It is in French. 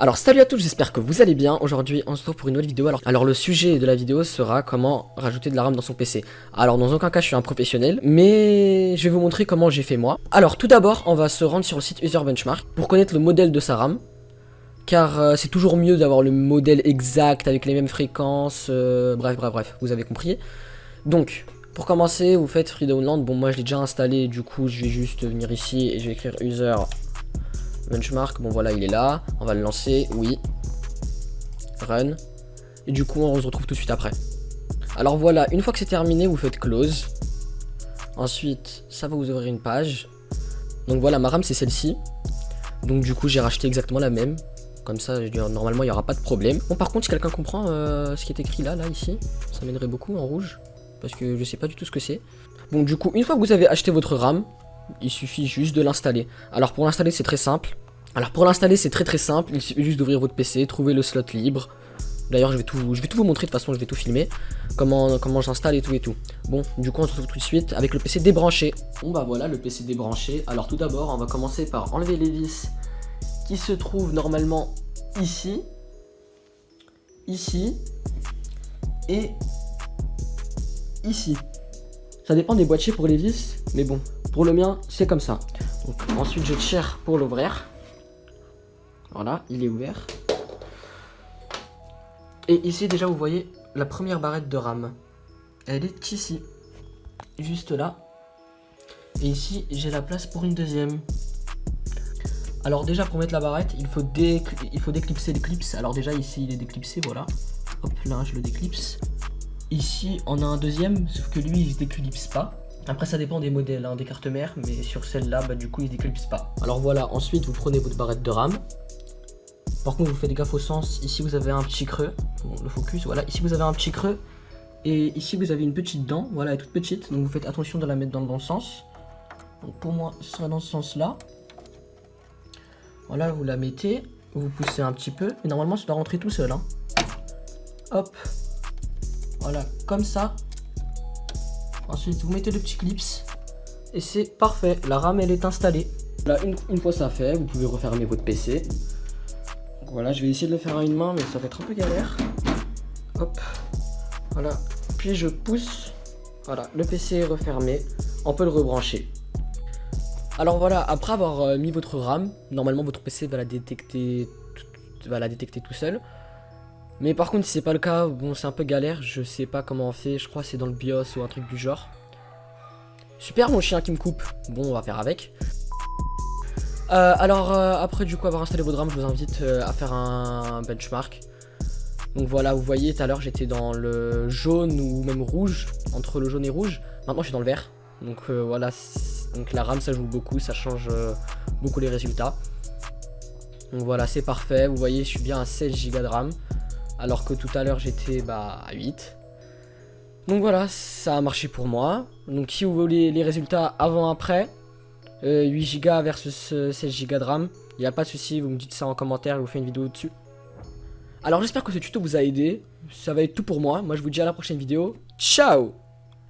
Alors salut à tous, j'espère que vous allez bien. Aujourd'hui on se retrouve pour une nouvelle vidéo. Alors le sujet de la vidéo sera comment rajouter de la RAM dans son PC. Alors dans aucun cas je suis un professionnel, mais je vais vous montrer comment j'ai fait moi. Alors tout d'abord on va se rendre sur le site User Benchmark pour connaître le modèle de sa RAM. Car c'est toujours mieux d'avoir le modèle exact avec les mêmes fréquences, bref, vous avez compris. Donc pour commencer vous faites Free Download. Bon moi je l'ai déjà installé, du coup je vais juste venir ici et je vais écrire User Benchmark. Bon voilà, il est là, on va le lancer, oui, run, et du coup on se retrouve tout de suite après. Alors voilà, une fois que c'est terminé vous faites close, ensuite ça va vous ouvrir une page. Donc voilà, ma RAM c'est celle-ci, donc du coup j'ai racheté exactement la même, comme ça normalement il n'y aura pas de problème. Bon par contre si quelqu'un comprend ce qui est écrit là ici, ça m'aiderait beaucoup en rouge, parce que je sais pas du tout ce que c'est. Bon du coup une fois que vous avez acheté votre RAM, il suffit juste de l'installer. Alors pour l'installer c'est très simple. très simple, il suffit juste d'ouvrir votre PC, trouver le slot libre. D'ailleurs je vais tout vous montrer, de toute façon je vais tout filmer. Comment j'installe et tout. Bon, du coup on se retrouve tout de suite avec le PC débranché. Bon bah voilà, le PC débranché. Alors tout d'abord on va commencer par enlever les vis qui se trouvent normalement ici. Ici. Et ici. Ça dépend des boîtiers pour les vis, mais bon, pour le mien, c'est comme ça. Donc, ensuite, je tire pour l'ouvrir. Voilà, il est ouvert. Et ici, déjà, vous voyez la première barrette de RAM. Elle est ici, juste là. Et ici, j'ai la place pour une deuxième. Alors déjà, pour mettre la barrette, il faut déclipser l'éclipse. Alors déjà, ici, il est déclipsé, voilà. Hop, là, je le déclipse. Ici on a un deuxième, sauf que lui il se déclipse pas. Après ça dépend des modèles, des cartes mères, mais sur celle-là bah du coup il se déclipse pas. Alors voilà, ensuite vous prenez votre barrette de RAM. Par contre vous faites gaffe au sens, ici vous avez un petit creux. Bon, le focus, voilà, ici vous avez un petit creux. Et ici vous avez une petite dent, voilà, elle est toute petite, donc vous faites attention de la mettre dans le bon sens. Donc pour moi ce sera dans ce sens là. Voilà, vous la mettez, vous poussez un petit peu, et normalement ça doit rentrer tout seul. Hop. Voilà, comme ça. Ensuite, vous mettez le petit clips. Et c'est parfait. La RAM, elle est installée. Là, une fois ça fait, vous pouvez refermer votre PC. Donc, voilà, je vais essayer de le faire à une main, mais ça va être un peu galère. Hop. Voilà. Puis je pousse. Voilà, le PC est refermé. On peut le rebrancher. Alors voilà, après avoir mis votre RAM, normalement votre PC va la détecter tout seul. Mais par contre si c'est pas le cas, bon c'est un peu galère, je sais pas comment on fait, je crois que c'est dans le BIOS ou un truc du genre. Super mon chien qui me coupe, bon on va faire avec. Après du coup avoir installé votre RAM, je vous invite à faire un benchmark. Donc voilà, vous voyez tout à l'heure j'étais dans le jaune ou même rouge, entre le jaune et rouge. Maintenant je suis dans le vert, donc voilà, donc la RAM ça joue beaucoup, ça change beaucoup les résultats. Donc voilà, c'est parfait, vous voyez je suis bien à 16 Go de RAM. Alors que tout à l'heure j'étais à 8. Donc voilà, ça a marché pour moi. Donc si vous voulez les résultats avant-après, 8 Go versus 16 Go de RAM, il n'y a pas de souci, vous me dites ça en commentaire, je vous fais une vidéo dessus. Alors j'espère que ce tuto vous a aidé, ça va être tout pour moi. Moi je vous dis à la prochaine vidéo, ciao!